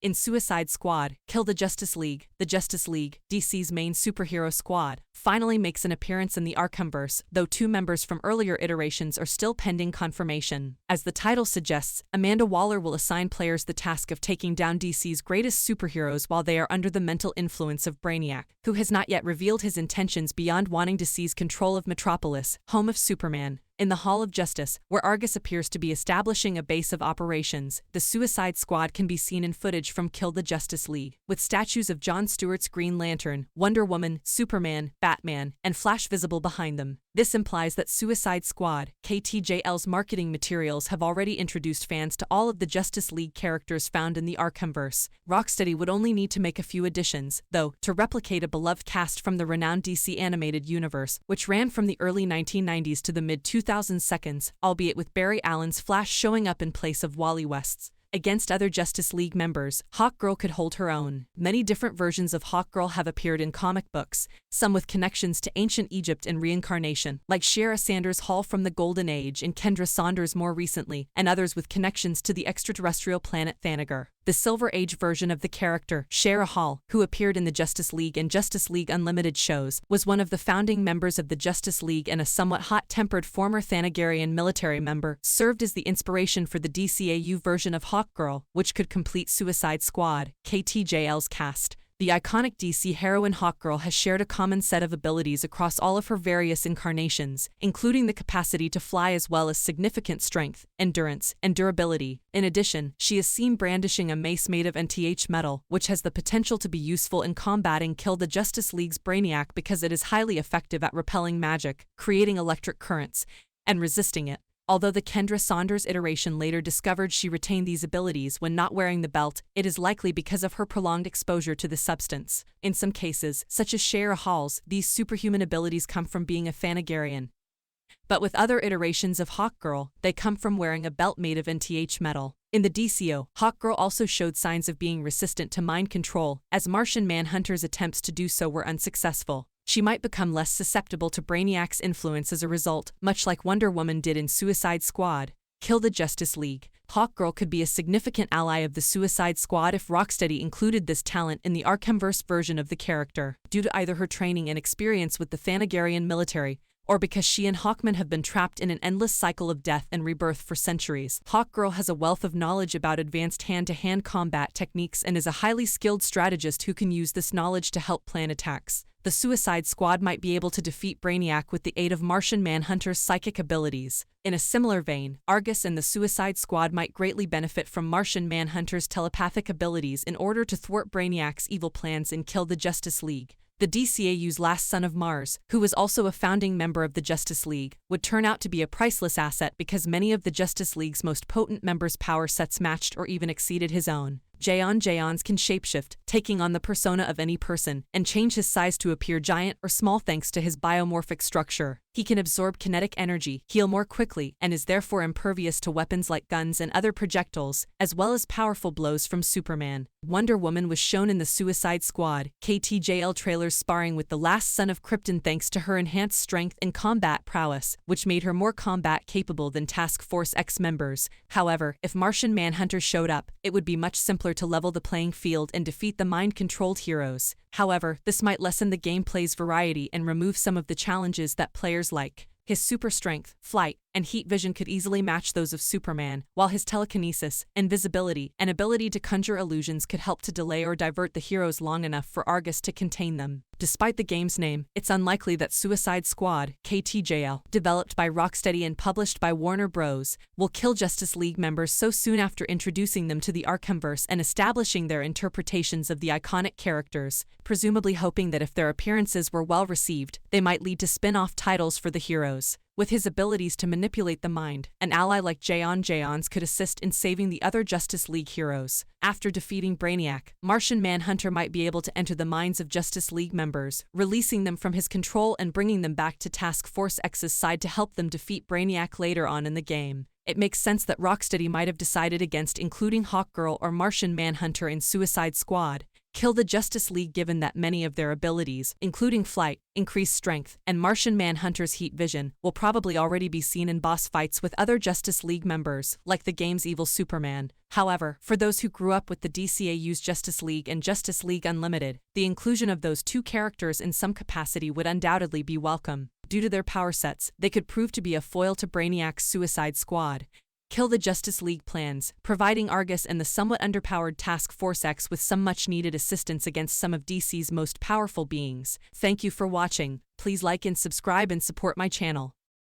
In Suicide Squad, Kill the Justice League, DC's main superhero squad, finally makes an appearance in the Arkhamverse, though 2 members from earlier iterations are still pending confirmation. As the title suggests, Amanda Waller will assign players the task of taking down DC's greatest superheroes while they are under the mental influence of Brainiac, who has not yet revealed his intentions beyond wanting to seize control of Metropolis, home of Superman. In the Hall of Justice, where Argus appears to be establishing a base of operations, the Suicide Squad can be seen in footage from Kill the Justice League, with statues of Jon Stewart's Green Lantern, Wonder Woman, Superman, Batman, and Flash visible behind them. This implies that Suicide Squad, KTJL's marketing materials have already introduced fans to all of the Justice League characters found in the Arkhamverse. Rocksteady would only need to make a few additions, though, to replicate a beloved cast from the renowned DC animated universe, which ran from the early 1990s to the mid-2000s, albeit with Barry Allen's Flash showing up in place of Wally West's. Against other Justice League members, Hawkgirl could hold her own. Many different versions of Hawkgirl have appeared in comic books, some with connections to ancient Egypt and reincarnation, like Shara Sanders Hall from the Golden Age and Kendra Saunders more recently, and others with connections to the extraterrestrial planet Thanagar. The Silver Age version of the character, Shara Hall, who appeared in the Justice League and Justice League Unlimited shows, was one of the founding members of the Justice League and a somewhat hot-tempered former Thanagarian military member, served as the inspiration for the DCAU version of Hawkgirl, which could complete Suicide Squad, KTJL's cast. The iconic DC heroine Hawkgirl has shared a common set of abilities across all of her various incarnations, including the capacity to fly as well as significant strength, endurance, and durability. In addition, she is seen brandishing a mace made of NTH metal, which has the potential to be useful in combating Kill the Justice League's Brainiac because it is highly effective at repelling magic, creating electric currents, and resisting it. Although the Kendra Saunders iteration later discovered she retained these abilities when not wearing the belt, it is likely because of her prolonged exposure to the substance. In some cases, such as Shara Hall's, these superhuman abilities come from being a Thanagarian. But with other iterations of Hawkgirl, they come from wearing a belt made of NTH metal. In the DCAU, Hawkgirl also showed signs of being resistant to mind control, as Martian Manhunter's attempts to do so were unsuccessful. She might become less susceptible to Brainiac's influence as a result, much like Wonder Woman did in Suicide Squad. Kill the Justice League. Hawkgirl could be a significant ally of the Suicide Squad if Rocksteady included this talent in the Arkhamverse version of the character, due to either her training and experience with the Thanagarian military, or because she and Hawkman have been trapped in an endless cycle of death and rebirth for centuries. Hawkgirl has a wealth of knowledge about advanced hand-to-hand combat techniques and is a highly skilled strategist who can use this knowledge to help plan attacks. The Suicide Squad might be able to defeat Brainiac with the aid of Martian Manhunter's psychic abilities. In a similar vein, Argus and the Suicide Squad might greatly benefit from Martian Manhunter's telepathic abilities in order to thwart Brainiac's evil plans and Kill the Justice League. The DCAU's last son of Mars, who was also a founding member of the Justice League, would turn out to be a priceless asset because many of the Justice League's most potent members' power sets matched or even exceeded his own. Jayons can shapeshift, taking on the persona of any person, and change his size to appear giant or small thanks to his biomorphic structure. He can absorb kinetic energy, heal more quickly, and is therefore impervious to weapons like guns and other projectiles, as well as powerful blows from Superman. Wonder Woman was shown in the Suicide Squad, KTJL trailers sparring with the last son of Krypton thanks to her enhanced strength and combat prowess, which made her more combat-capable than Task Force X members. However, if Martian Manhunter showed up, it would be much simpler to level the playing field and defeat the mind-controlled heroes. However, this might lessen the gameplay's variety and remove some of the challenges that players like. His super strength, flight, and heat vision could easily match those of Superman, while his telekinesis, invisibility, and ability to conjure illusions could help to delay or divert the heroes long enough for Argus to contain them. Despite the game's name, it's unlikely that Suicide Squad, KTJL, developed by Rocksteady and published by Warner Bros., will kill Justice League members so soon after introducing them to the Arkhamverse and establishing their interpretations of the iconic characters, presumably hoping that if their appearances were well received, they might lead to spin-off titles for the heroes. With his abilities to manipulate the mind, an ally like Jayons could assist in saving the other Justice League heroes. After defeating Brainiac, Martian Manhunter might be able to enter the minds of Justice League members, releasing them from his control and bringing them back to Task Force X's side to help them defeat Brainiac later on in the game. It makes sense that Rocksteady might have decided against including Hawkgirl or Martian Manhunter in Suicide Squad, Kill the Justice League given that many of their abilities, including flight, increased strength, and Martian Manhunter's heat vision, will probably already be seen in boss fights with other Justice League members, like the game's evil Superman. However, for those who grew up with the DCAU's Justice League and Justice League Unlimited, the inclusion of those two characters in some capacity would undoubtedly be welcome. Due to their power sets, they could prove to be a foil to Brainiac's Suicide Squad. Kill the Justice League plans, providing Argus and the somewhat underpowered Task Force X with some much-needed assistance against some of DC's most powerful beings. Thank you for watching. Please like and subscribe and support my channel.